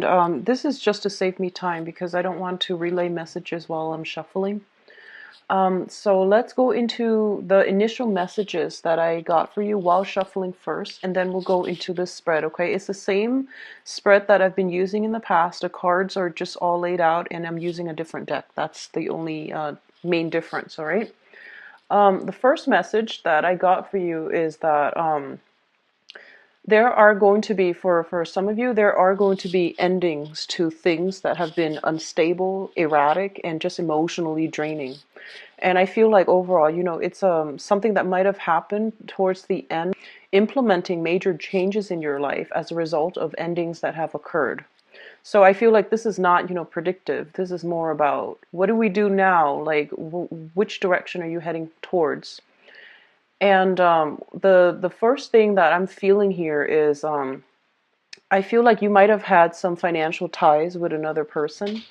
And this is just to save me time because I don't want to relay messages while I'm shuffling. So let's go into the initial messages that I got for you while shuffling first, and then we'll go into this spread, okay? It's the same spread that I've been using in the past. The cards are just all laid out, and I'm using a different deck. That's the only main difference, all right? The first message that I got for you is that there are going to be, for some of you, there are going to be endings to things that have been unstable, erratic, and just emotionally draining. And I feel like overall, it's something that might have happened towards the end, implementing major changes in your life as a result of endings that have occurred. So I feel like this is not, predictive. This is more about what do we do now? Like, which direction are you heading towards? And the first thing that I'm feeling here is I feel like you might have had some financial ties with another person,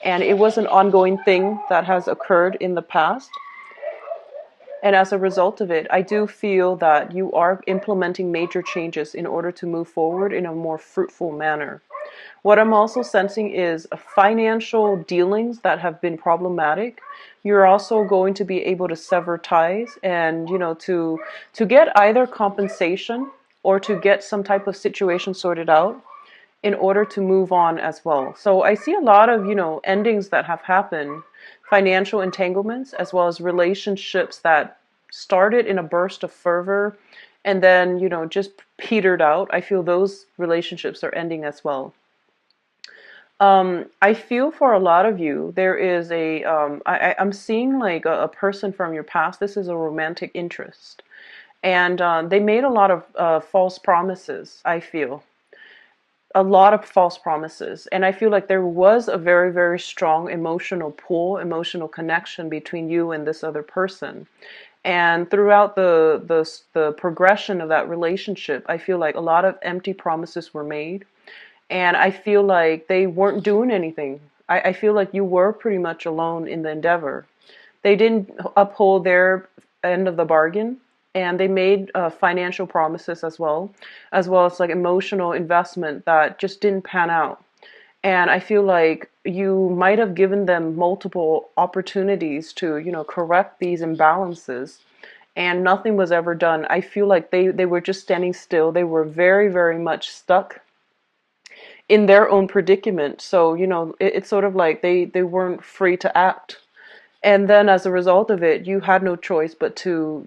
and it was an ongoing thing that has occurred in the past. And as a result of it, I do feel that you are implementing major changes in order to move forward in a more fruitful manner. What I'm also sensing is financial dealings that have been problematic. You're also going to be able to sever ties and, to get either compensation or to get some type of situation sorted out in order to move on as well. So I see a lot of, endings that have happened, financial entanglements, as well as relationships that started in a burst of fervor and then, just petered out. I feel those relationships are ending as well. I feel for a lot of you, there is I'm seeing like a person from your past. This is a romantic interest. And they made a lot of false promises, I feel. A lot of false promises. And I feel like there was a very, very strong emotional pull, emotional connection between you and this other person. And throughout the progression of that relationship, I feel like a lot of empty promises were made. And I feel like they weren't doing anything. I feel like you were pretty much alone in the endeavor. They didn't uphold their end of the bargain, and they made financial promises as well as like emotional investment that just didn't pan out. And I feel like you might have given them multiple opportunities to, correct these imbalances, and nothing was ever done. I feel like they were just standing still. They were very, very much stuck in their own predicament. So, it's sort of like they weren't free to act. And then as a result of it, you had no choice but to,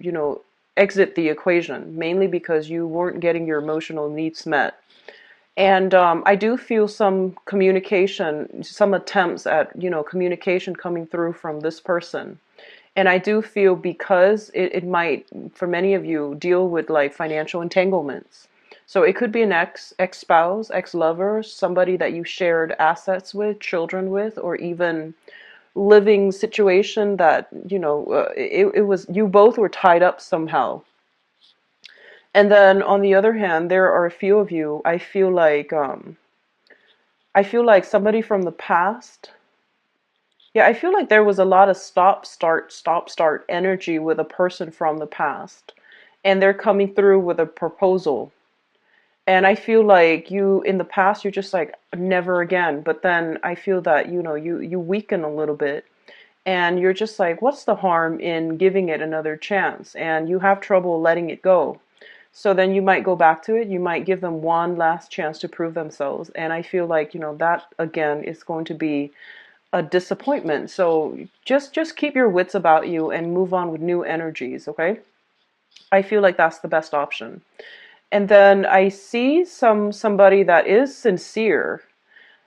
exit the equation, mainly because you weren't getting your emotional needs met. And I do feel some communication, some attempts at, communication coming through from this person. And I do feel because it might, for many of you, deal with like financial entanglements. So it could be an ex-spouse, ex-lover, somebody that you shared assets with, children with, or even living situation that, it was, you both were tied up somehow. And then on the other hand, there are a few of you, I feel like somebody from the past. Yeah, I feel like there was a lot of stop, start energy with a person from the past. And they're coming through with a proposal. And I feel like you, in the past, you're just like, never again. But then I feel that, you weaken a little bit. And you're just like, what's the harm in giving it another chance? And you have trouble letting it go. So then you might go back to it. You might give them one last chance to prove themselves. And I feel like, that again is going to be a disappointment. So just keep your wits about you and move on with new energies, okay? I feel like that's the best option. And then I see somebody that is sincere,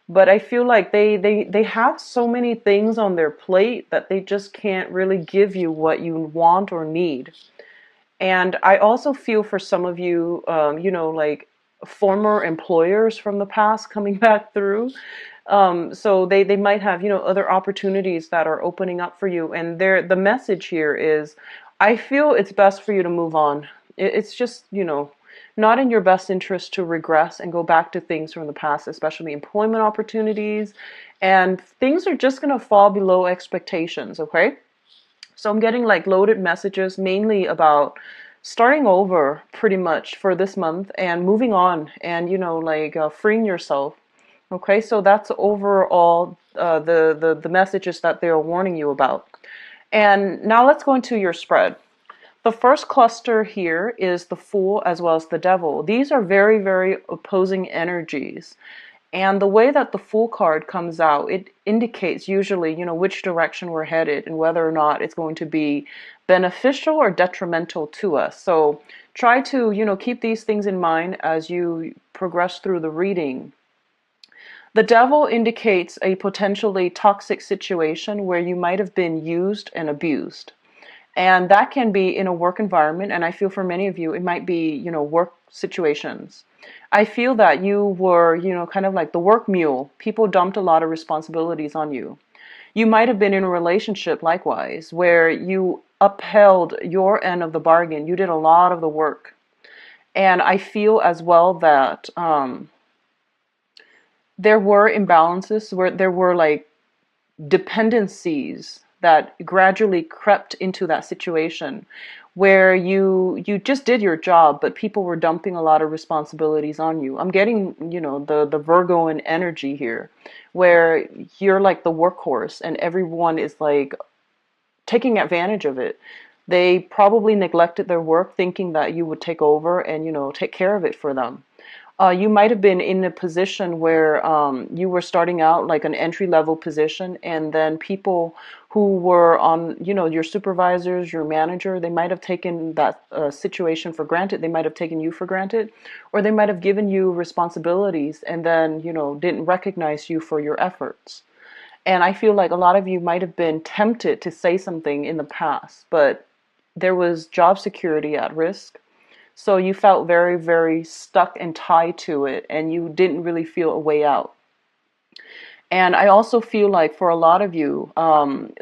but I feel like they have so many things on their plate that they just can't really give you what you want or need. And I also feel for some of you, like former employers from the past coming back through. So they might have, other opportunities that are opening up for you. And the message here is, I feel it's best for you to move on. It's just, not in your best interest to regress and go back to things from the past, especially employment opportunities. And things are just going to fall below expectations, okay? So I'm getting like loaded messages mainly about starting over pretty much for this month and moving on and, like freeing yourself, Okay, so that's overall the messages that they're warning you about. And now let's go into your spread. The first cluster here is the Fool as well as the Devil. These are very, very opposing energies. And the way that the Fool card comes out, it indicates usually, which direction we're headed and whether or not it's going to be beneficial or detrimental to us. So try to, keep these things in mind as you progress through the reading. The Devil indicates a potentially toxic situation where you might have been used and abused. And that can be in a work environment, and I feel for many of you, it might be, work situations. I feel that you were, kind of like the work mule. People dumped a lot of responsibilities on you. You might have been in a relationship likewise, where you upheld your end of the bargain. You did a lot of the work. And I feel as well that there were imbalances, where there were like dependencies that gradually crept into that situation where you just did your job, but people were dumping a lot of responsibilities on you. I'm getting, the Virgoan energy here, where you're like the workhorse and everyone is like taking advantage of it. They probably neglected their work thinking that you would take over and, take care of it for them. You might have been in a position where you were starting out like an entry level position, and then people who were on, your supervisors, your manager, they might have taken that situation for granted. They might have taken you for granted, or they might have given you responsibilities and then, didn't recognize you for your efforts. And I feel like a lot of you might have been tempted to say something in the past, but there was job security at risk. So you felt very, very stuck and tied to it, and you didn't really feel a way out. And I also feel like for a lot of you,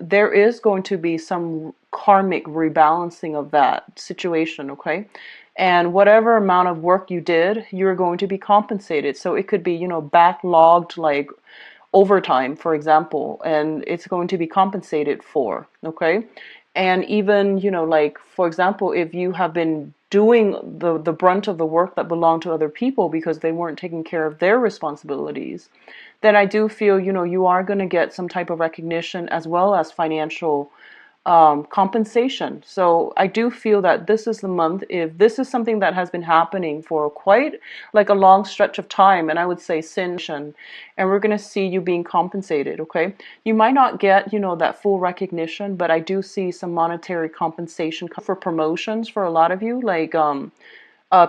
there is going to be some karmic rebalancing of that situation, okay? And whatever amount of work you did, you're going to be compensated. So it could be, backlogged like overtime, for example, and it's going to be compensated for, okay? And even, like, for example, if you have been doing the brunt of the work that belonged to other people because they weren't taking care of their responsibilities, then I do feel, you are going to get some type of recognition as well as financial compensation. So I do feel that this is the month, if this is something that has been happening for quite like a long stretch of time, and I would say since, and we're going to see you being compensated, okay? You might not get, that full recognition, but I do see some monetary compensation for promotions for a lot of you, like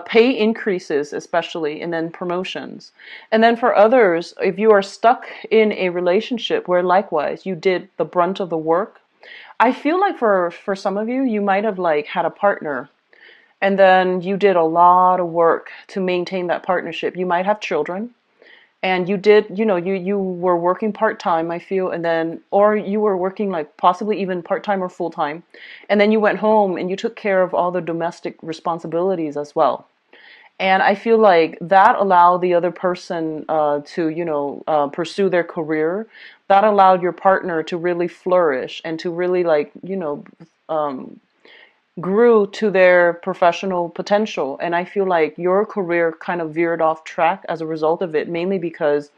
pay increases especially, and then promotions. And then for others, if you are stuck in a relationship where likewise you did the brunt of the work, I feel like for some of you, you might have like had a partner and then you did a lot of work to maintain that partnership. You might have children and you did, you were working part-time, I feel, and then, or you were working like possibly even part-time or full-time. And then you went home and you took care of all the domestic responsibilities as well. And I feel like that allowed the other person to, pursue their career. That allowed your partner to really flourish and to really like, grew to their professional potential. And I feel like your career kind of veered off track as a result of it, mainly because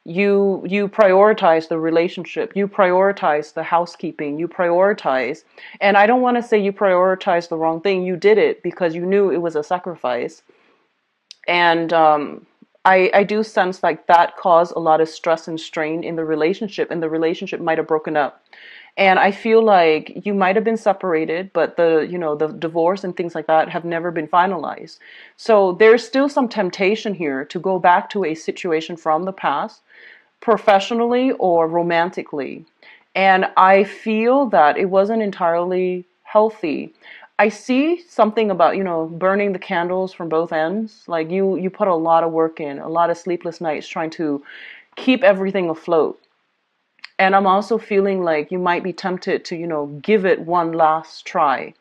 you prioritize the relationship, you prioritize the housekeeping, you prioritize, and I don't want to say you prioritized the wrong thing. You did it because you knew it was a sacrifice. And I do sense like that caused a lot of stress and strain in the relationship, and the relationship might have broken up. And I feel like you might have been separated, but the divorce and things like that have never been finalized. So there's still some temptation here to go back to a situation from the past, professionally or romantically. And I feel that it wasn't entirely healthy. I see something about, burning the candles from both ends. Like you put a lot of work in, a lot of sleepless nights trying to keep everything afloat. And I'm also feeling like you might be tempted to, give it one last try.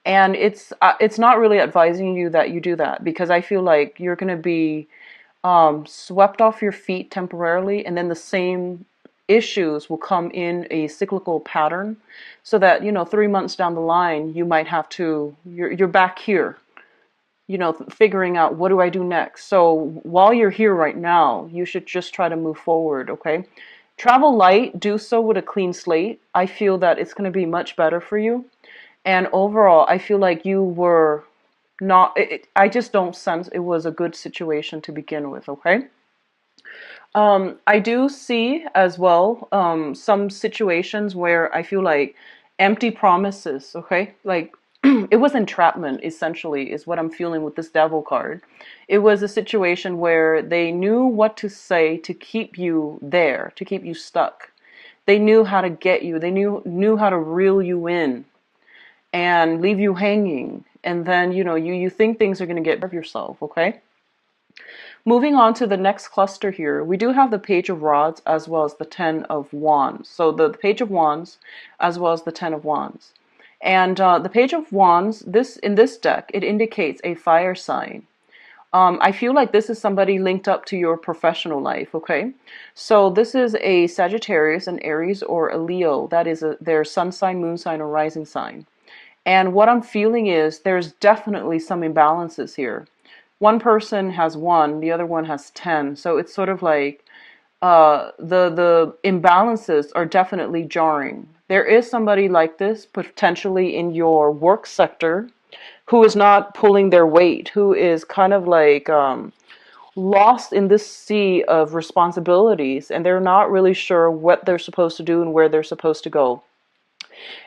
And it's not really advising you that you do that, because I feel like you're going to be swept off your feet temporarily, and then the same issues will come in a cyclical pattern, so that 3 months down the line you might have to you're back here figuring out what do I do next. So while you're here right now, you should just try to move forward, okay? Travel light, do so with a clean slate. I feel that it's going to be much better for you. And overall, I feel like you were not, I just don't sense it was a good situation to begin with, okay? I do see as well some situations where I feel like empty promises, okay? Like it was entrapment, essentially, is what I'm feeling with this devil card. It was a situation where they knew what to say to keep you there, to keep you stuck. They knew how to get you. They knew how to reel you in and leave you hanging. And then, you think things are going to get rid of yourself, okay? Moving on to the next cluster here, we do have the Page of Rods as well as the Ten of Wands. So the Page of Wands as well as the Ten of Wands. And the Page of Wands, in this deck, it indicates a fire sign. I feel like this is somebody linked up to your professional life, okay? So this is a Sagittarius, an Aries, or a Leo. That is their sun sign, moon sign, or rising sign. And what I'm feeling is there's definitely some imbalances here. One person has 1, the other one has 10. So it's sort of like the imbalances are definitely jarring. There is somebody like this potentially in your work sector who is not pulling their weight, who is kind of like lost in this sea of responsibilities, and they're not really sure what they're supposed to do and where they're supposed to go.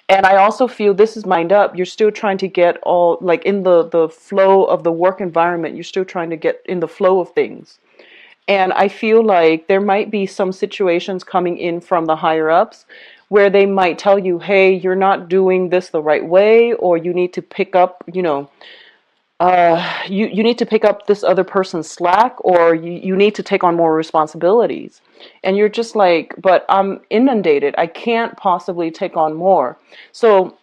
And I also feel this is mind up. You're still trying to get all, like in the flow of the work environment, you're still trying to get in the flow of things. And I feel like there might be some situations coming in from the higher ups where they might tell you, hey, you're not doing this the right way, or you need to pick up, you need to pick up this other person's slack, or you need to take on more responsibilities. And you're just like, but I'm inundated. I can't possibly take on more. So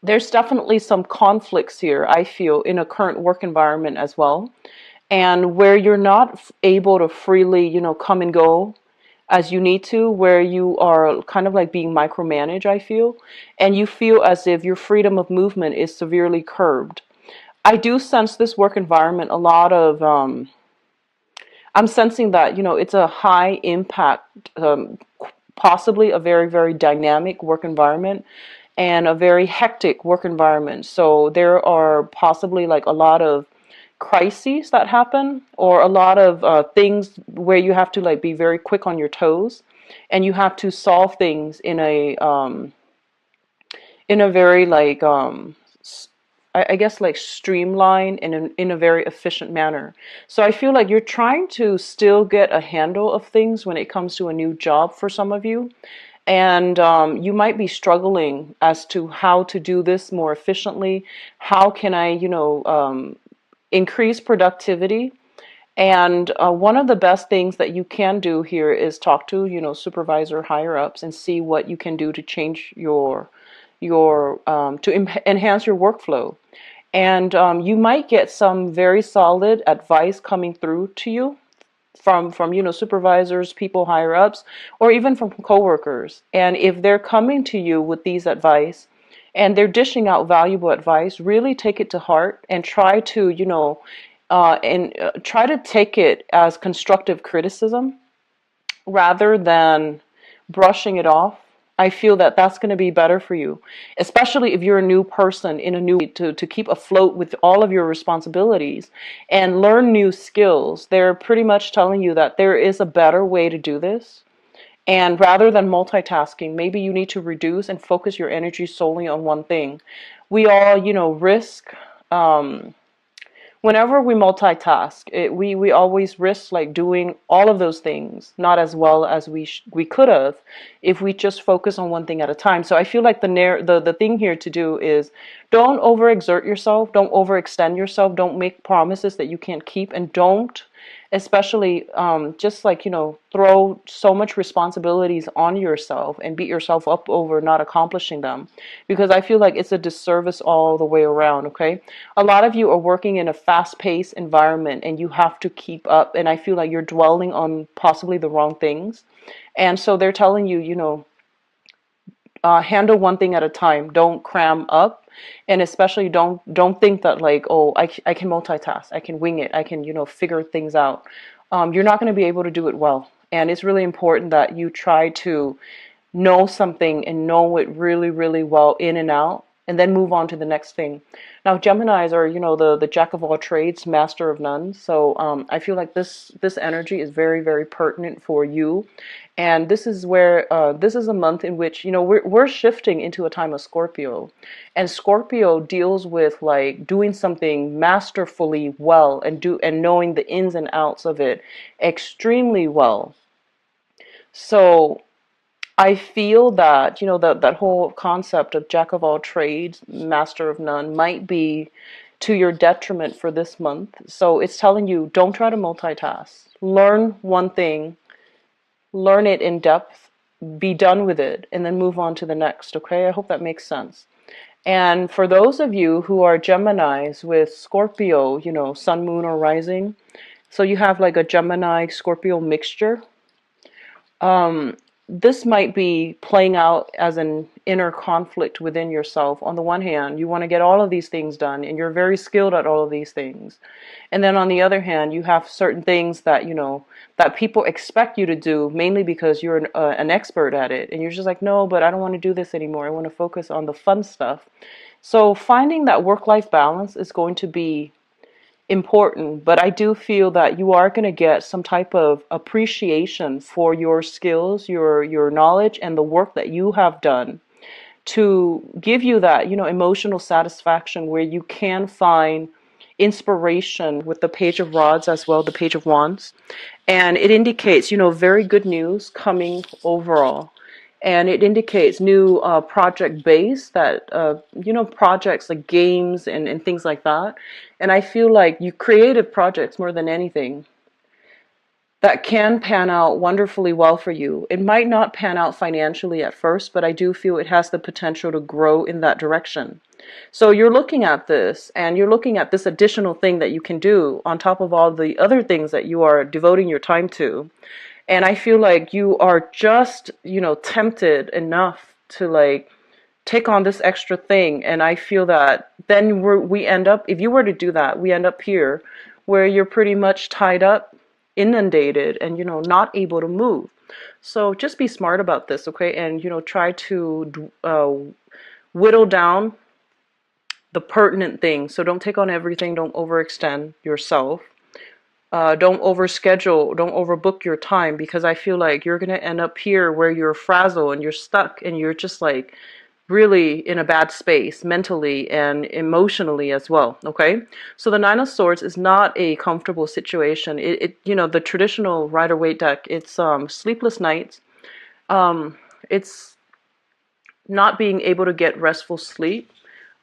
there's definitely some conflicts here, I feel, in a current work environment as well. And where you're not able to freely, come and go as you need to, where you are kind of like being micromanaged, I feel. And you feel as if your freedom of movement is severely curbed. I do sense this work environment a lot of, I'm sensing that, it's a high impact, possibly a very, very dynamic work environment and a very hectic work environment. So there are possibly like a lot of crises that happen, or a lot of things where you have to like be very quick on your toes, and you have to solve things in a very like I guess like streamlined and in a very efficient manner. So I feel like you're trying to still get a handle of things when it comes to a new job for some of you. And you might be struggling as to how to do this more efficiently. How can I, increase productivity? And one of the best things that you can do here is talk to, supervisor higher ups and see what you can do to change enhance your workflow. And you might get some very solid advice coming through to you from supervisors, people higher ups, or even from coworkers. And if they're coming to you with these advice and they're dishing out valuable advice, really take it to heart and try to try to take it as constructive criticism rather than brushing it off. I feel that that's going to be better for you, especially if you're a new person in a new to keep afloat with all of your responsibilities and learn new skills. They're pretty much telling you that there is a better way to do this. And rather than multitasking, maybe you need to reduce and focus your energy solely on one thing. We all, risk whenever we multitask, we always risk like doing all of those things not as well as we could have if we just focus on one thing at a time. So I feel like the thing here to do is don't overexert yourself, don't overextend yourself, don't make promises that you can't keep, and don't especially just like throw so much responsibilities on yourself and beat yourself up over not accomplishing them, because I feel like it's a disservice all the way around. Okay, a lot of you are working in a fast-paced environment and you have to keep up, and I feel like you're dwelling on possibly the wrong things, and so they're telling you, you know, handle one thing at a time. Don't cram up, and especially don't think that like, oh, I can multitask, I can wing it, I can, figure things out. You're not going to be able to do it well, and it's really important that you try to know something and know it really, really well in and out, and then move on to the next thing. Now, Geminis are, the jack of all trades, master of none. So I feel like this energy is very, very pertinent for you. And this is where this is a month in which, we're shifting into a time of Scorpio. And Scorpio deals with like doing something masterfully well and knowing the ins and outs of it extremely well. So I feel that, that whole concept of jack of all trades, master of none might be to your detriment for this month. So it's telling you, don't try to multitask. Learn one thing, learn it in depth, be done with it, and then move on to the next. Okay? I hope that makes sense. And for those of you who are Geminis with Scorpio, sun, moon, or rising, so you have like a Gemini Scorpio mixture. This might be playing out as an inner conflict within yourself. On the one hand, you want to get all of these things done, and you're very skilled at all of these things. And then on the other hand, you have certain things that, that people expect you to do, mainly because you're an expert at it. And you're just like, no, but I don't want to do this anymore. I want to focus on the fun stuff. So finding that work-life balance is going to be important, but I do feel that you are going to get some type of appreciation for your skills, your knowledge, and the work that you have done to give you that, emotional satisfaction where you can find inspiration with the Page of Rods as well, the Page of Wands. And it indicates, very good news coming overall. And it indicates new project base that, projects like games and things like that. And I feel like you creative projects more than anything that can pan out wonderfully well for you. It might not pan out financially at first, but I do feel it has the potential to grow in that direction. So you're looking at this, and you're looking at this additional thing that you can do on top of all the other things that you are devoting your time to. And I feel like you are just, tempted enough to like take on this extra thing. And I feel that then we end up, if you were to do that, we end up here where you're pretty much tied up, inundated, and, not able to move. So just be smart about this, okay? And, try to whittle down the pertinent things. So don't take on everything. Don't overextend yourself. Don't overschedule, don't overbook your time, because I feel like you're going to end up here where you're frazzled and you're stuck and you're just like really in a bad space mentally and emotionally as well. Okay. So the Nine of Swords is not a comfortable situation. The traditional Rider-Waite deck, it's sleepless nights. It's not being able to get restful sleep.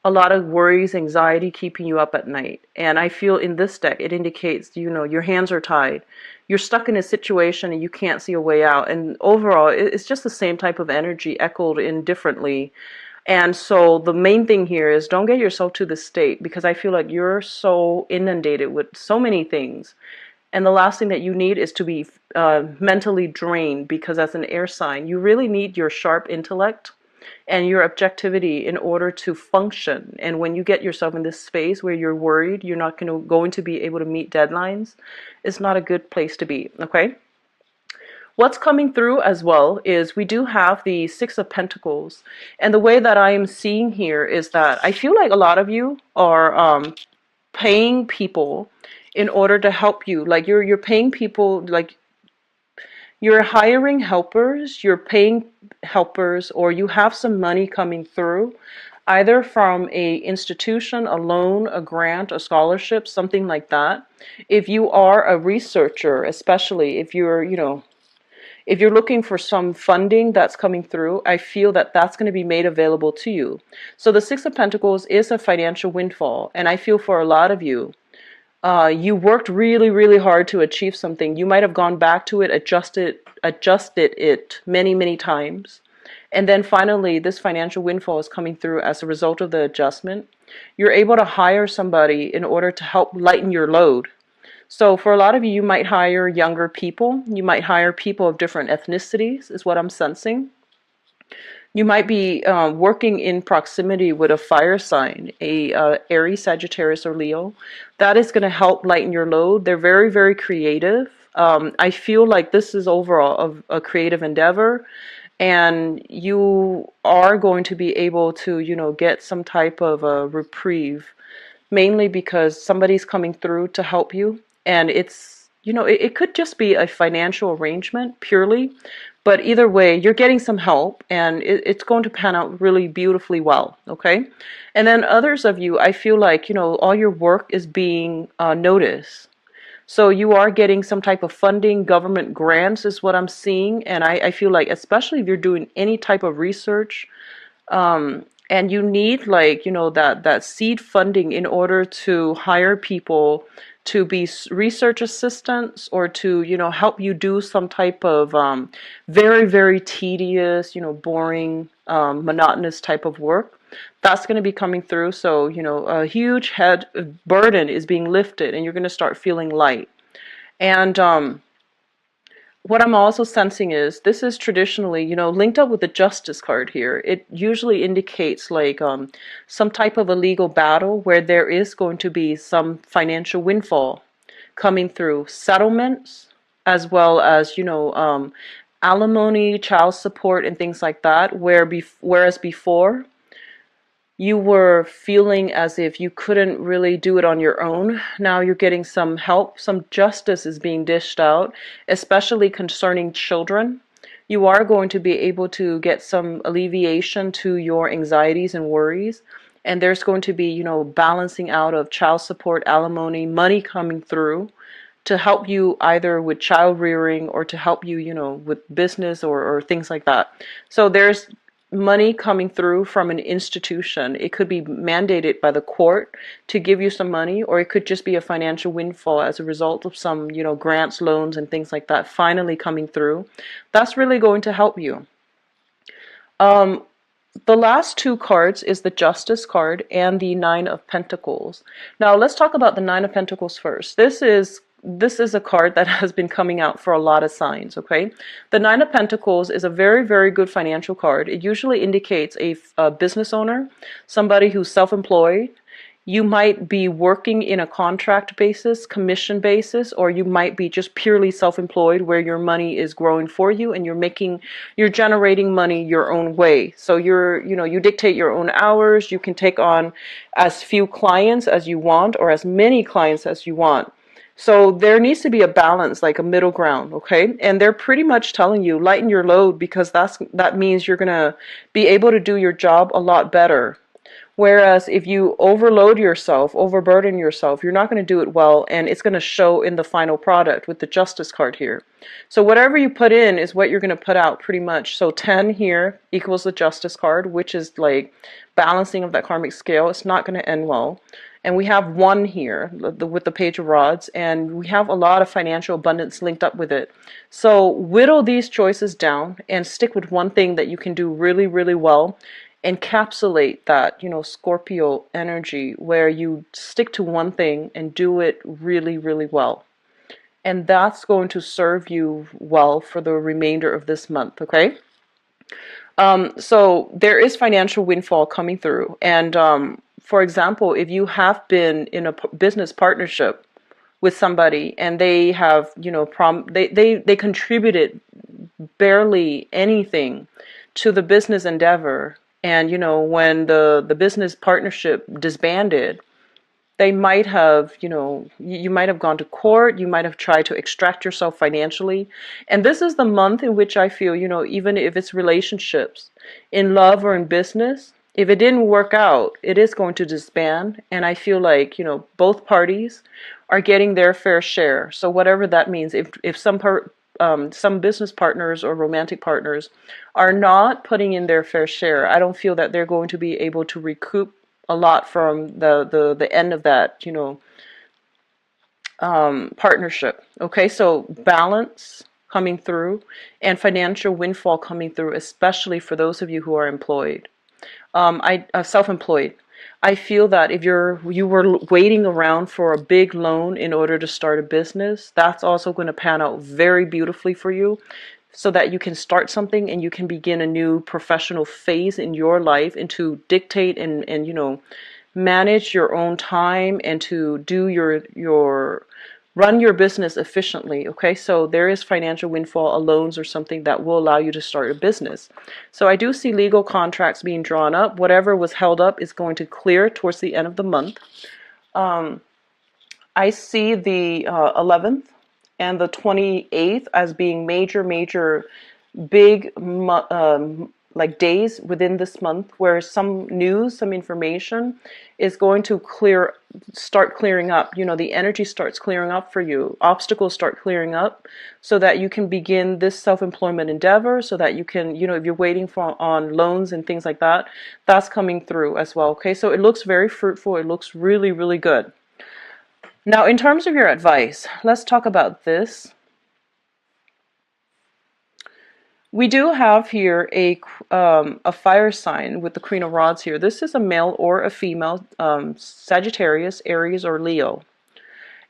A lot of worries, anxiety keeping you up at night. And I feel in this deck, it indicates, your hands are tied. You're stuck in a situation and you can't see a way out. And overall, it's just the same type of energy echoed in differently. And so the main thing here is don't get yourself to this state, because I feel like you're so inundated with so many things. And the last thing that you need is to be mentally drained, because as an air sign, you really need your sharp intellect and your objectivity in order to function. And when you get yourself in this space where you're worried you're not going to be able to meet deadlines, it's not a good place to be. Okay. What's coming through as well is we do have the Six of Pentacles. And the way that I am seeing here is that I feel like a lot of you are paying people in order to help you. Like you're paying people, like you're hiring helpers, you're paying helpers, or you have some money coming through, either from a institution, a loan, a grant, a scholarship, something like that. If you are a researcher, especially if you're, if you're looking for some funding that's coming through, I feel that that's going to be made available to you. So the Six of Pentacles is a financial windfall, and I feel for a lot of you, you worked really, really hard to achieve something. You might have gone back to it, adjusted it many, many times. And then finally, this financial windfall is coming through as a result of the adjustment. You're able to hire somebody in order to help lighten your load. So for a lot of you, you might hire younger people. You might hire people of different ethnicities, is what I'm sensing. You might be working in proximity with a fire sign, a Aries, Sagittarius, or Leo. That is going to help lighten your load. They're very, very creative. I feel like this is overall a creative endeavor, and you are going to be able to, get some type of a reprieve, mainly because somebody's coming through to help you. And it's, it could just be a financial arrangement purely, but either way, you're getting some help, and it's going to pan out really beautifully well, okay? And then others of you, I feel like, all your work is being noticed. So you are getting some type of funding, government grants is what I'm seeing. And I feel like, especially if you're doing any type of research, and you need, like, that seed funding in order to hire people to be research assistants, or to, help you do some type of very, very tedious, boring, monotonous type of work. That's going to be coming through. So, a huge head burden is being lifted, and you're going to start feeling light. And what I'm also sensing is this is traditionally, linked up with the Justice card here. It usually indicates like some type of a legal battle where there is going to be some financial windfall coming through, settlements, as well as, alimony, child support, and things like that. Whereas before, you were feeling as if you couldn't really do it on your own. Now you're getting some help. Some justice is being dished out, especially concerning children. You are going to be able to get some alleviation to your anxieties and worries. And there's going to be, balancing out of child support, alimony, money coming through to help you either with child rearing, or to help you, with business, or things like that. So there's money coming through from an institution. It could be mandated by the court to give you some money, or it could just be a financial windfall as a result of some, grants, loans, and things like that finally coming through. That's really going to help you. The last two cards is the Justice card and the Nine of Pentacles. Now let's talk about the Nine of Pentacles first. This is a card that has been coming out for a lot of signs, okay? The Nine of Pentacles is a very, very good financial card. It usually indicates a business owner, somebody who's self-employed. You might be working in a contract basis, commission basis, or you might be just purely self-employed where your money is growing for you and you're generating money your own way. So you dictate your own hours. You can take on as few clients as you want, or as many clients as you want. So there needs to be a balance, like a middle ground, okay? And they're pretty much telling you, lighten your load, because that means you're going to be able to do your job a lot better. Whereas if you overload yourself, overburden yourself, you're not going to do it well, and it's going to show in the final product with the Justice card here. So whatever you put in is what you're going to put out, pretty much. So 10 here equals the Justice card, which is like balancing of that karmic scale. It's not going to end well. And we have 1 here with the Page of Rods, and we have a lot of financial abundance linked up with it. So whittle these choices down and stick with one thing that you can do really, really well. Encapsulate that, Scorpio energy, where you stick to one thing and do it really, really well. And that's going to serve you well for the remainder of this month, okay? So there is financial windfall coming through. And for example, if you have been in a business partnership with somebody and they have, they contributed barely anything to the business endeavor, and when the business partnership disbanded, they might have, you might have gone to court, you might have tried to extract yourself financially. And this is the month in which I feel, even if it's relationships, in love or in business, if it didn't work out, it is going to disband. And I feel like, both parties are getting their fair share. So whatever that means, if some business partners or romantic partners are not putting in their fair share, I don't feel that they're going to be able to recoup a lot from the end of that, partnership. Okay, so balance coming through and financial windfall coming through, especially for those of you who are employed. Self-employed. I feel that if you were waiting around for a big loan in order to start a business, that's also going to pan out very beautifully for you. so that you can start something and you can begin a new professional phase in your life, and to dictate and manage your own time, and to do your run your business efficiently. Okay, so there is financial windfall, a loans or something that will allow you to start a business. So I do see legal contracts being drawn up. Whatever was held up is going to clear towards the end of the month. I see the 11th and the 28th as being major big like days within this month, where some news, some information is going to start clearing up. The energy starts clearing up for you. Obstacles start clearing up so that you can begin this self-employment endeavor, so that you can, if you're waiting for on loans and things like that, that's coming through as well. Okay, so it looks very fruitful. It looks really good. Now, in terms of your advice, let's talk about this. We do have here a fire sign with the Queen of Rods here. This is a male or a female, Sagittarius, Aries, or Leo.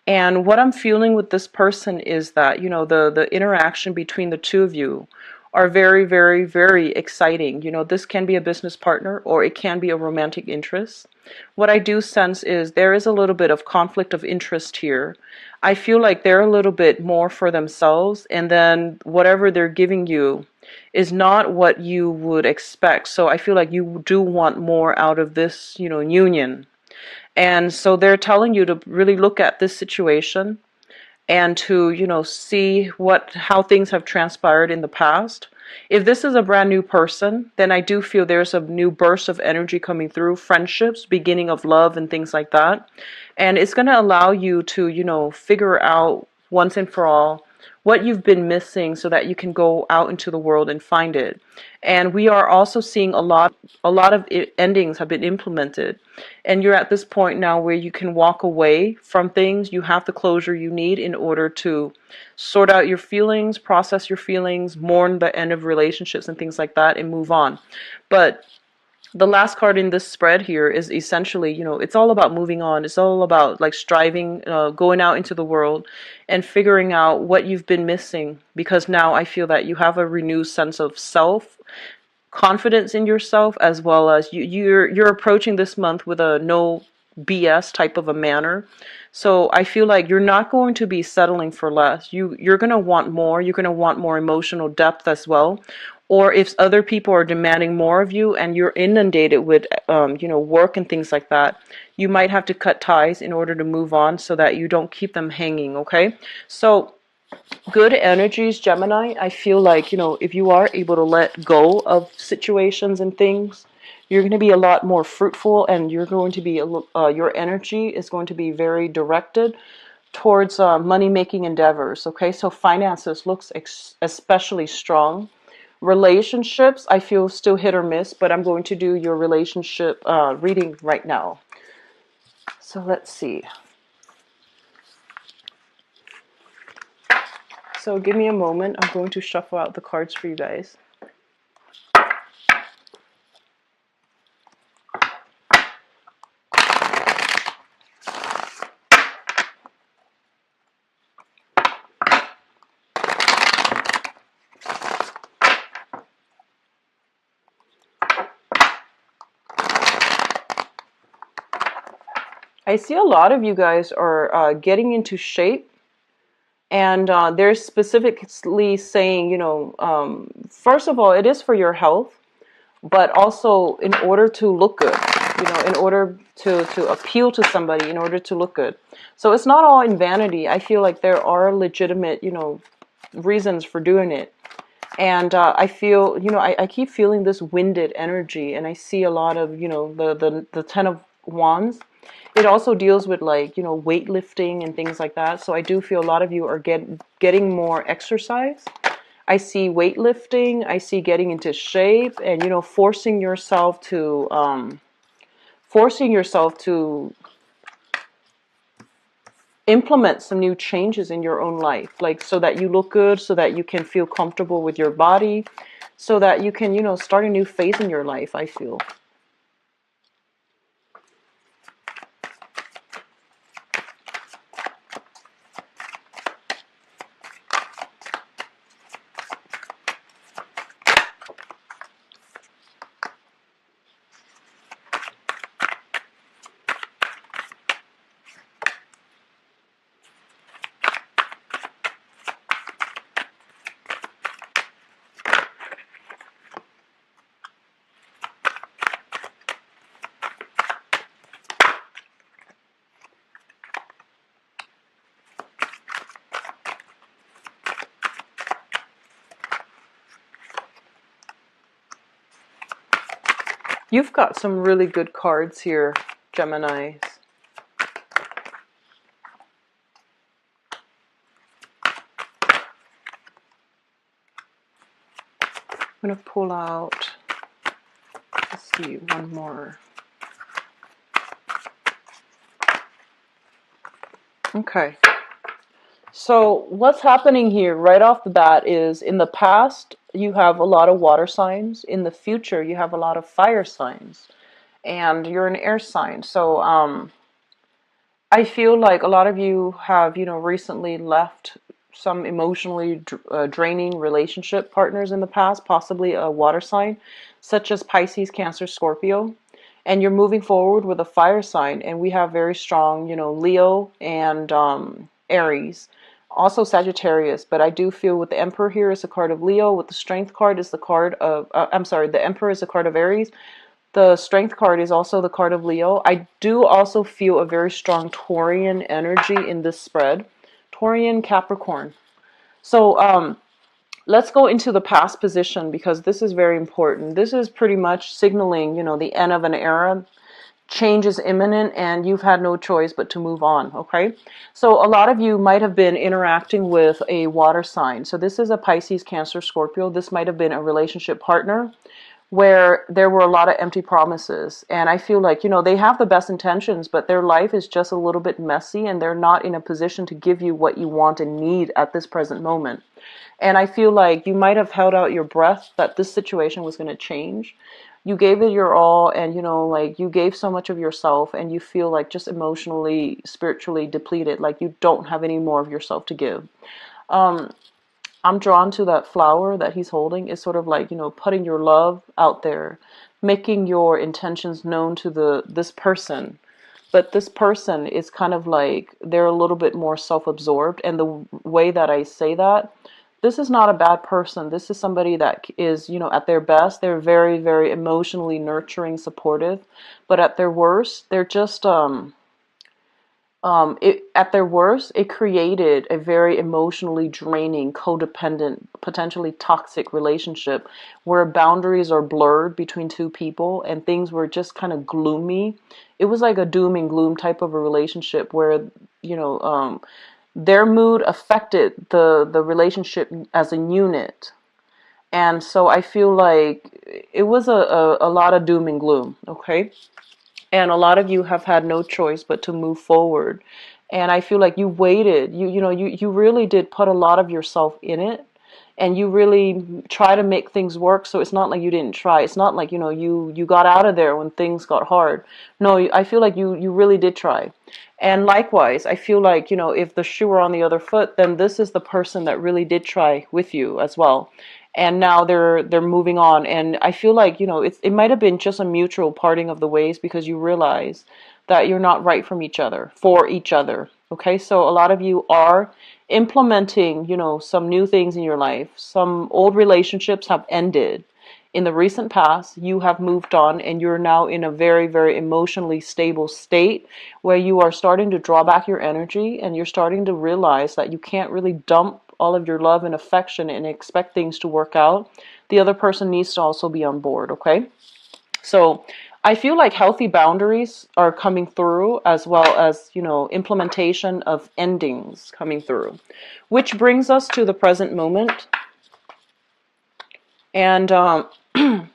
And what I'm feeling with this person is that, the interaction between the two of you are very exciting. This can be a business partner, or it can be a romantic interest. What I do sense is there is a little bit of conflict of interest here. I feel like they're a little bit more for themselves, and then whatever they're giving you is not what you would expect. So I feel like you do want more out of this, union. And so they're telling you to really look at this situation and to, see how things have transpired in the past. If this is a brand new person, then I do feel there's a new burst of energy coming through, friendships, beginning of love and things like that. And it's going to allow you to, figure out once and for all what you've been missing, so that you can go out into the world and find it. And we are also seeing a lot of endings have been implemented. And you're at this point now where you can walk away from things. You have the closure you need in order to sort out your feelings, process your feelings, mourn the end of relationships and things like that, and move on. But the last card in this spread here is essentially, it's all about moving on. It's all about like striving, going out into the world and figuring out what you've been missing. Because now I feel that you have a renewed sense of self, confidence in yourself, as well as you're approaching this month with a no BS type of a manner. So I feel like you're not going to be settling for less. You're going to want more. You're going to want more emotional depth as well. Or if other people are demanding more of you and you're inundated with, work and things like that, you might have to cut ties in order to move on, so that you don't keep them hanging, okay? So good energies, Gemini. I feel like, if you are able to let go of situations and things, you're going to be a lot more fruitful, and you're going to be, your energy is going to be very directed towards money-making endeavors, okay? So finances looks especially strong. Relationships, I feel still hit or miss, but I'm going to do your relationship reading right now. So let's see. So give me a moment. I'm going to shuffle out the cards for you guys. I see a lot of you guys are getting into shape, and they're specifically saying, first of all, it is for your health, but also in order to look good, in order to appeal to somebody, in order to look good. So it's not all in vanity. I feel like there are legitimate, reasons for doing it. And I feel, I keep feeling this winded energy, and I see a lot of, the Ten of Wands. It also deals with like, weightlifting and things like that. So I do feel a lot of you are getting more exercise. I see weightlifting. I see getting into shape, and, forcing yourself to implement some new changes in your own life, like so that you look good, so that you can feel comfortable with your body, so that you can, start a new phase in your life, I feel. You've got some really good cards here, Geminis. I'm going to pull out, let's see, one more. Okay. So what's happening here right off the bat is in the past, you have a lot of water signs. In the future, you have a lot of fire signs. And you're an air sign. So I feel like a lot of you have, recently left some emotionally draining relationship partners in the past, possibly a water sign, such as Pisces, Cancer, Scorpio. And you're moving forward with a fire sign. And we have very strong, Leo and Aries. Also Sagittarius, but I do feel with the Emperor here is a card of Leo. With the Strength card is the card of, the Emperor is a card of Aries. The Strength card is also the card of Leo. I do also feel a very strong Taurian energy in this spread. Taurian Capricorn. So let's go into the past position because this is very important. This is pretty much signaling, the end of an era. Change is imminent and you've had no choice but to move on, okay? So a lot of you might have been interacting with a water sign. So this is a Pisces, Cancer, Scorpio. This might have been a relationship partner where there were a lot of empty promises. And I feel like, they have the best intentions, but their life is just a little bit messy and they're not in a position to give you what you want and need at this present moment. And I feel like you might have held out your breath that this situation was going to change. You gave it your all and, you gave so much of yourself and you feel like just emotionally, spiritually depleted, like you don't have any more of yourself to give. I'm drawn to that flower that he's holding. It's sort of like, putting your love out there, making your intentions known to this person. But this person is kind of like, they're a little bit more self-absorbed. And the way that I say that, this is not a bad person. This is somebody that is, at their best, they're very, very emotionally nurturing, supportive. But at their worst, they're just, at their worst, it created a very emotionally draining, codependent, potentially toxic relationship where boundaries are blurred between two people and things were just kind of gloomy. It was like a doom and gloom type of a relationship where, their mood affected the relationship as a unit. And so I feel like it was a lot of doom and gloom, okay? And a lot of you have had no choice but to move forward. And I feel like you waited. You really did put a lot of yourself in it. And you really try to make things work. So it's not like you didn't try. It's not like, you got out of there when things got hard. No, I feel like you really did try. And likewise, I feel like, if the shoe were on the other foot, then this is the person that really did try with you as well. And now they're moving on. And I feel like, it might have been just a mutual parting of the ways because you realize that you're not right from each other, for each other. Okay, so a lot of you are implementing, some new things in your life. Some old relationships have ended. In the recent past, you have moved on and you're now in a very, very emotionally stable state where you are starting to draw back your energy and you're starting to realize that you can't really dump all of your love and affection and expect things to work out. The other person needs to also be on board, okay? So I feel like healthy boundaries are coming through as well as, implementation of endings coming through, which brings us to the present moment. And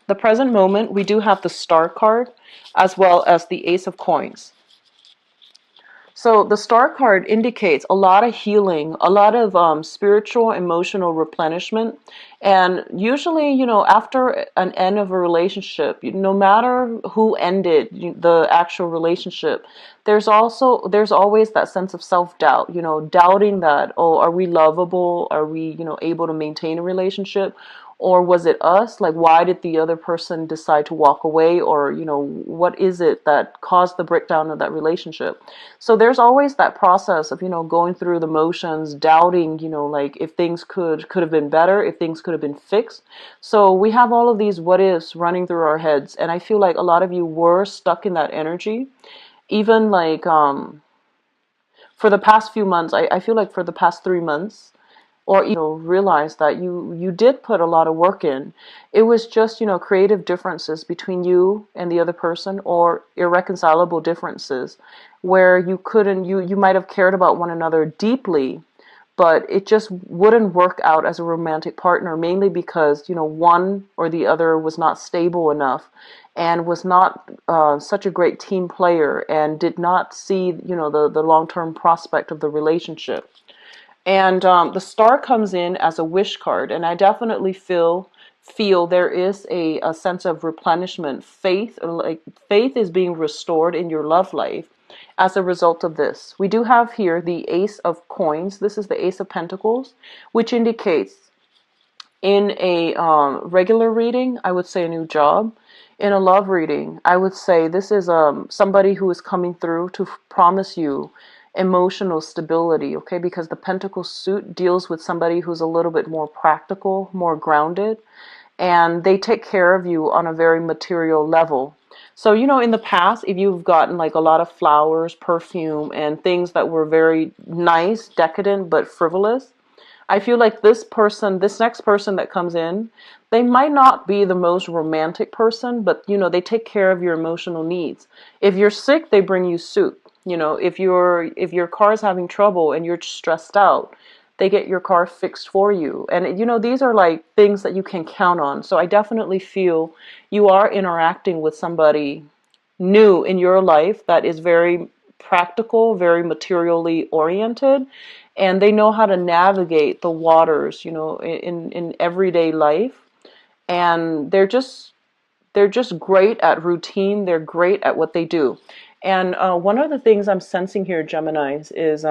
the present moment, we do have the Star card as well as the Ace of Coins. So the Star card indicates a lot of healing, a lot of spiritual, emotional replenishment. And usually, after an end of a relationship, no matter who ended the actual relationship, there's always that sense of self-doubt, doubting that, oh, are we lovable? Are we, able to maintain a relationship? Or was it us? Like, why did the other person decide to walk away? Or, what is it that caused the breakdown of that relationship? So there's always that process of, going through the motions, doubting, like if things could have been better, if things could have been fixed. So we have all of these what ifs running through our heads. And I feel like a lot of you were stuck in that energy. Even like, for the past few months, I feel like for the past 3 months, or realize that you did put a lot of work in. It was just, creative differences between you and the other person, or irreconcilable differences where you couldn't, you might have cared about one another deeply, but it just wouldn't work out as a romantic partner, mainly because, one or the other was not stable enough and was not such a great team player and did not see, the long-term prospect of the relationship. And the star comes in as a wish card, and I definitely feel there is a sense of replenishment. Faith is being restored in your love life as a result of this. We do have here the Ace of Coins. This is the Ace of Pentacles, which indicates in a regular reading, I would say a new job. In a love reading, I would say this is somebody who is coming through to promise you emotional stability, okay? Because the Pentacle suit deals with somebody who's a little bit more practical, more grounded, and they take care of you on a very material level. So, in the past, if you've gotten like a lot of flowers, perfume, and things that were very nice, decadent, but frivolous, I feel like this next person that comes in, they might not be the most romantic person, but they take care of your emotional needs. If you're sick, they bring you soup. If your car is having trouble and you're stressed out, they get your car fixed for you. And these are like things that you can count on. So I definitely feel you are interacting with somebody new in your life that is very practical, very materially oriented, and they know how to navigate the waters, in everyday life. And they're just great at routine. They're great at what they do. And one of the things I'm sensing here, Geminis, is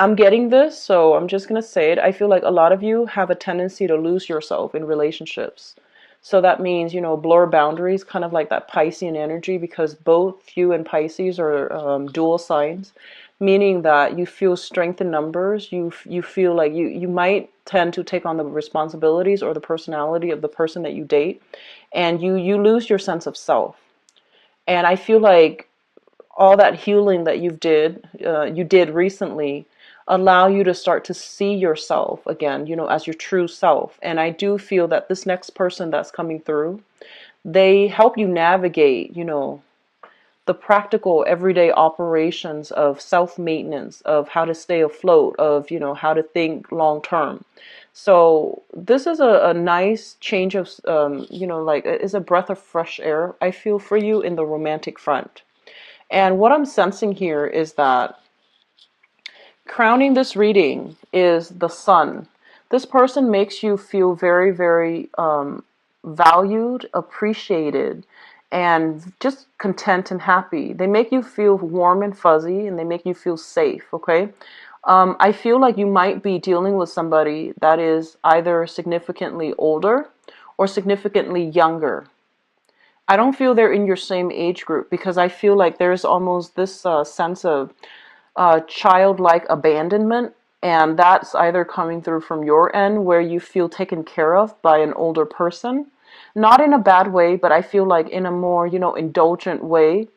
I'm getting this, so I'm just going to say it. I feel like a lot of you have a tendency to lose yourself in relationships. So that means, blur boundaries, kind of like that Piscean energy, because both you and Pisces are dual signs, meaning that you feel strength in numbers. You feel like you might tend to take on the responsibilities or the personality of the person that you date, and you lose your sense of self. And I feel like all that healing that you did recently allow you to start to see yourself again, as your true self. And I do feel that this next person that's coming through, they help you navigate, the practical everyday operations of self-maintenance, of how to stay afloat, of, how to think long term. So this is a nice change of, like it's a breath of fresh air, I feel, for you in the romantic front. And what I'm sensing here is that crowning this reading is the Sun. This person makes you feel very, very valued, appreciated, and just content and happy. They make you feel warm and fuzzy, and they make you feel safe, okay? I feel like you might be dealing with somebody that is either significantly older or significantly younger. I don't feel they're in your same age group, because I feel like there's almost this sense of childlike abandonment, and that's either coming through from your end where you feel taken care of by an older person. Not in a bad way, but I feel like in a more, indulgent way.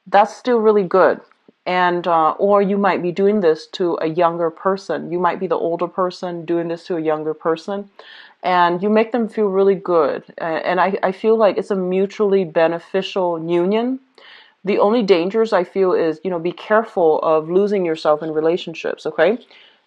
That's still really good. And or you might be doing this to a younger person. You might be the older person doing this to a younger person, and you make them feel really good. And I feel like it's a mutually beneficial union. The only dangers I feel is, be careful of losing yourself in relationships, okay?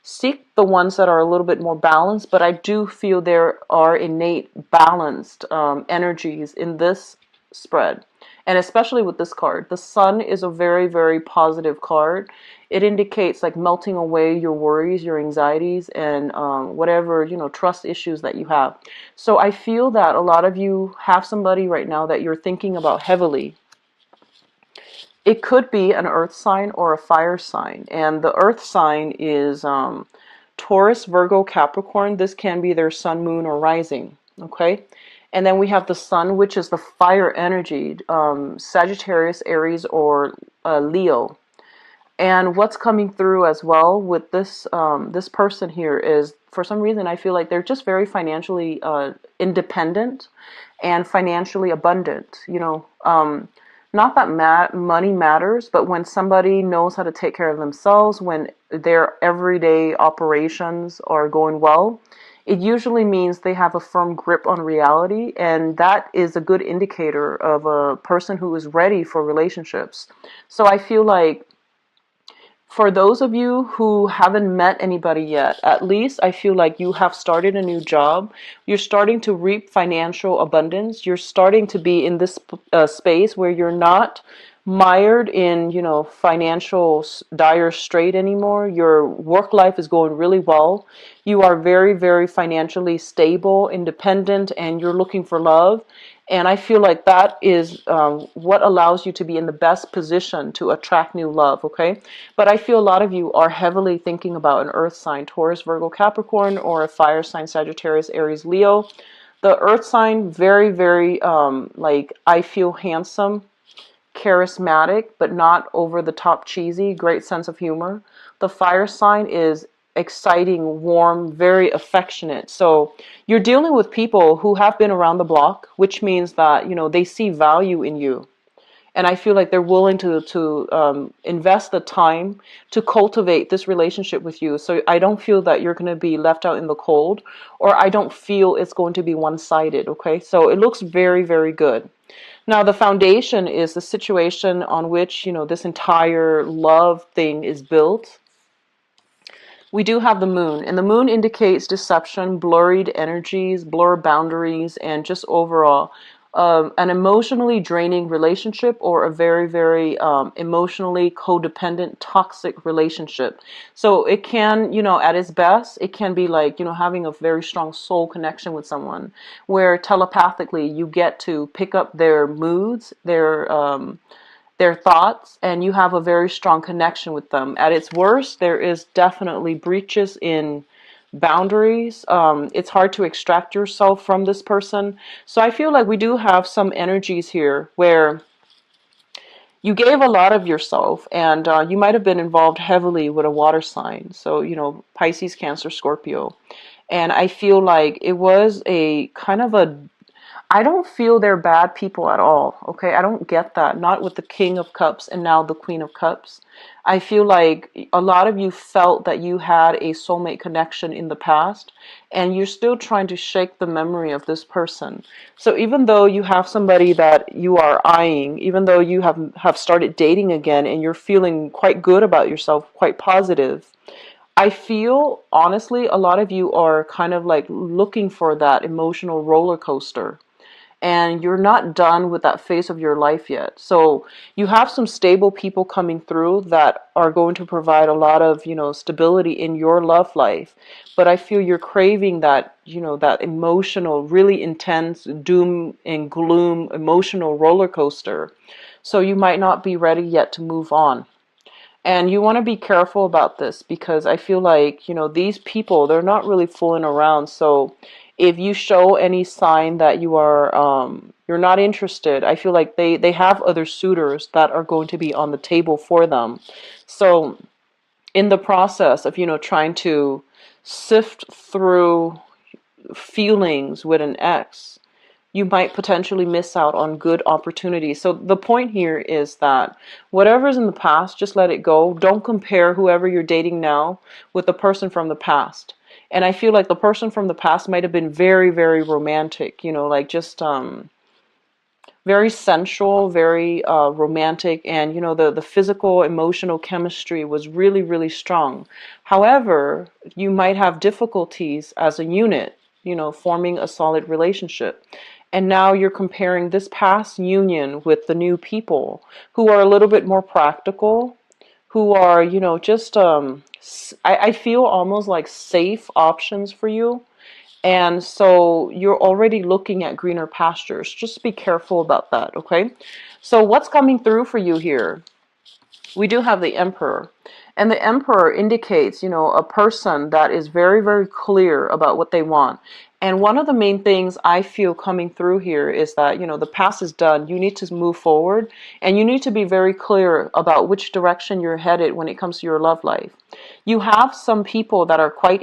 Seek the ones that are a little bit more balanced, but I do feel there are innate balanced energies in this spread. And especially with this card, the Sun is a very, very positive card. It indicates like melting away your worries, your anxieties, and whatever, trust issues that you have. So I feel that a lot of you have somebody right now that you're thinking about heavily. It could be an earth sign or a fire sign. And the earth sign is Taurus, Virgo, Capricorn. This can be their sun, moon, or rising. Okay. And then we have the sun, which is the fire energy, Sagittarius, Aries, or Leo. And what's coming through as well with this person here is, for some reason, I feel like they're just very financially independent and financially abundant. Not that money matters, but when somebody knows how to take care of themselves, when their everyday operations are going well, it usually means they have a firm grip on reality, and that is a good indicator of a person who is ready for relationships. So I feel like for those of you who haven't met anybody yet, at least I feel like you have started a new job. You're starting to reap financial abundance. You're starting to be in this space where you're not mired in, financial dire strait anymore. Your work life is going really well. You are very, very financially stable, independent, and you're looking for love. And I feel like that is what allows you to be in the best position to attract new love, okay? But I feel a lot of you are heavily thinking about an earth sign, Taurus, Virgo, Capricorn, or a fire sign, Sagittarius, Aries, Leo. The earth sign, very, very, I feel handsome, charismatic, but not over the top cheesy, great sense of humor. The fire sign is exciting, warm, very affectionate. So you're dealing with people who have been around the block, which means that, they see value in you. And I feel like they're willing to invest the time to cultivate this relationship with you. So I don't feel that you're going to be left out in the cold, or I don't feel it's going to be one-sided, okay? So it looks very, very good. Now, the foundation is the situation on which, this entire love thing is built. We do have the moon, and the moon indicates deception, blurred energies, blurred boundaries, and just overall an emotionally draining relationship, or a very, very emotionally codependent, toxic relationship. So it can, at its best, it can be like, having a very strong soul connection with someone, where telepathically you get to pick up their moods, their thoughts, and you have a very strong connection with them. At its worst, there is definitely breaches in boundaries. It's hard to extract yourself from this person. So I feel like we do have some energies here where you gave a lot of yourself, and you might have been involved heavily with a water sign. So, Pisces, Cancer, Scorpio. And I feel like it was a kind of a I don't feel they're bad people at all, okay? I don't get that. Not with the King of Cups and now the Queen of Cups. I feel like a lot of you felt that you had a soulmate connection in the past, and you're still trying to shake the memory of this person. So even though you have somebody that you are eyeing, even though you have started dating again and you're feeling quite good about yourself, quite positive, I feel, honestly, a lot of you are kind of like looking for that emotional roller coaster, and you're not done with that phase of your life yet. So you have some stable people coming through that are going to provide a lot of, stability in your love life. But I feel you're craving that, that emotional, really intense doom and gloom emotional roller coaster. So you might not be ready yet to move on. And you want to be careful about this, because I feel like, these people, they're not really fooling around. So if you show any sign that you're not interested, I feel like they have other suitors that are going to be on the table for them. So in the process of, trying to sift through feelings with an ex, you might potentially miss out on good opportunities. So the point here is that whatever's in the past, just let it go. Don't compare whoever you're dating now with the person from the past. And I feel like the person from the past might have been very, very romantic, like just very sensual, very romantic, and the physical, emotional chemistry was really, really strong. However, you might have difficulties as a unit, forming a solid relationship. And now you're comparing this past union with the new people who are a little bit more practical, who are, just I feel almost like safe options for you. And so you're already looking at greener pastures. Just be careful about that, okay? So what's coming through for you here? We do have the Emperor. And the Emperor indicates, a person that is very, very clear about what they want. And one of the main things I feel coming through here is that, the past is done. You need to move forward, and you need to be very clear about which direction you're headed when it comes to your love life. You have some people that are quite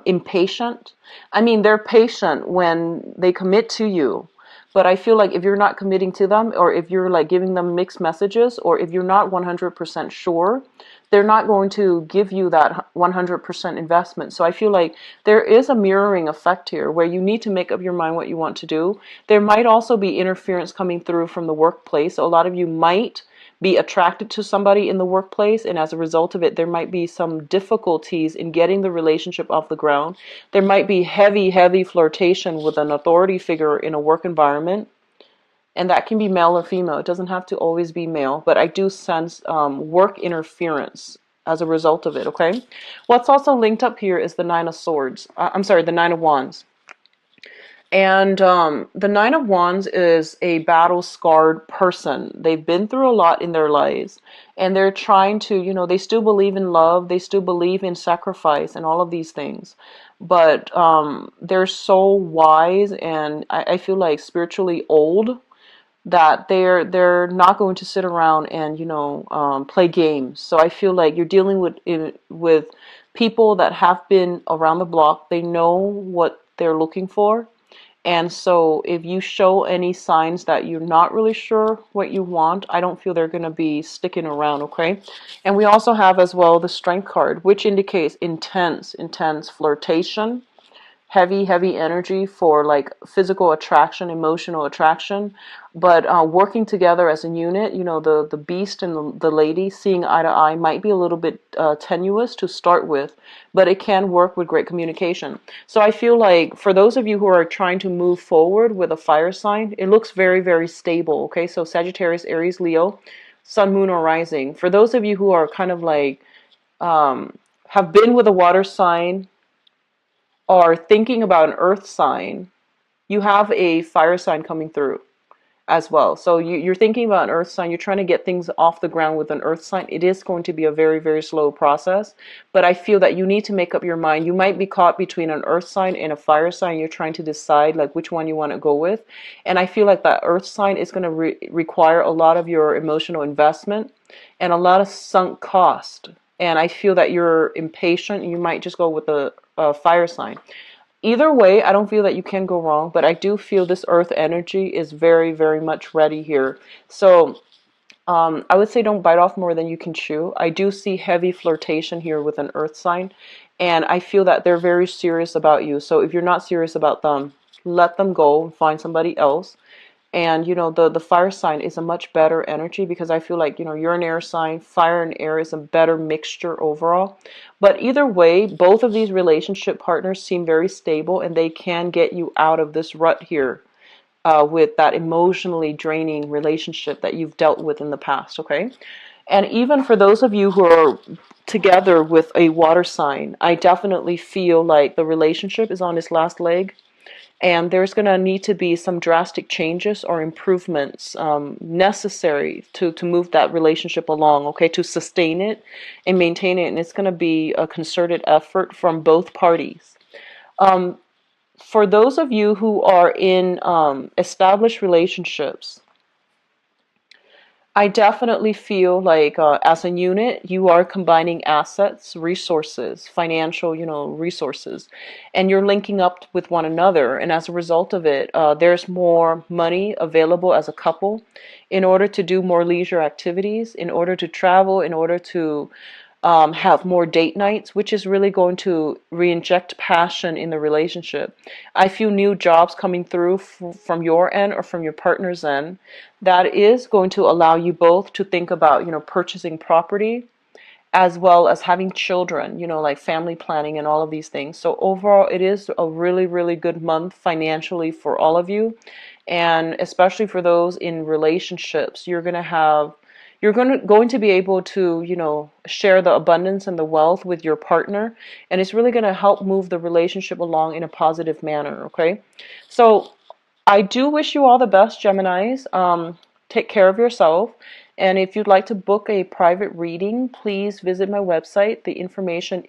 impatient. I mean, they're patient when they commit to you, But I feel like if you're not committing to them, or if you're like giving them mixed messages, or if you're not 100% sure, they're not going to give you that 100% investment. So I feel like there is a mirroring effect here where you need to make up your mind what you want to do. There might also be interference coming through from the workplace. So a lot of you might be attracted to somebody in the workplace, and as a result of it, there might be some difficulties in getting the relationship off the ground. There might be heavy flirtation with an authority figure in a work environment, and that can be male or female. It doesn't have to always be male, but I do sense work interference as a result of it, okay? What's also linked up here is the Nine of Swords. I'm sorry, the Nine of Wands. And the Nine of Wands is a battle-scarred person. They've been through a lot in their lives, and they're trying to, they still believe in love, they still believe in sacrifice and all of these things. But they're so wise, and I feel like spiritually old, that they're not going to sit around and play games. So I feel like you're dealing with people that have been around the block. They know what they're looking for. And so if you show any signs that you're not really sure what you want, I don't feel they're going to be sticking around, okay? And we also have as well the Strength card, which indicates intense flirtation, heavy energy for like physical attraction, emotional attraction, but working together as a unit. The beast and the lady seeing eye to eye might be a little bit tenuous to start with, but it can work with great communication. So I feel like for those of you who are trying to move forward with a fire sign, it looks very stable, okay? So Sagittarius, Aries, Leo, Sun, Moon, or Rising. For those of you who are kind of like have been with a water sign, are thinking about an earth sign, you have a fire sign coming through as well. So you're thinking about an earth sign, you're trying to get things off the ground with an earth sign. It is going to be a very slow process, but I feel that you need to make up your mind. You might be caught between an earth sign and a fire sign. You're trying to decide like which one you want to go with. And I feel like that earth sign is going to require a lot of your emotional investment and a lot of sunk cost. And I feel that you're impatient. You might just go with the fire sign. Either way, I don't feel that you can go wrong, but I do feel this earth energy is very much ready here. So I would say don't bite off more than you can chew. I do see heavy flirtation here with an earth sign, and I feel that they're very serious about you. So if you're not serious about them, let them go and find somebody else. And the fire sign is a much better energy, because I feel like you're an air sign. Fire and air is a better mixture overall. But either way, both of these relationship partners seem very stable, and they can get you out of this rut here with that emotionally draining relationship that you've dealt with in the past, okay? And even for those of you who are together with a water sign, I definitely feel like the relationship is on its last leg. And there's going to need to be some drastic changes or improvements necessary to move that relationship along, okay, to sustain it and maintain it. And it's going to be a concerted effort from both parties. For those of you who are in established relationships, I definitely feel like as a unit, you are combining assets, resources, financial, resources, and you're linking up with one another. And as a result of it, there's more money available as a couple in order to do more leisure activities, in order to travel, in order to have more date nights, which is really going to re-inject passion in the relationship. I feel new jobs coming through from your end or from your partner's end. That is going to allow you both to think about, purchasing property, as well as having children, like family planning and all of these things. So overall, it is a really good month financially for all of you. And especially for those in relationships, you're going to be able to, share the abundance and the wealth with your partner. And it's really going to help move the relationship along in a positive manner, okay? So I do wish you all the best, Geminis. Take care of yourself. And if you'd like to book a private reading, please visit my website. The information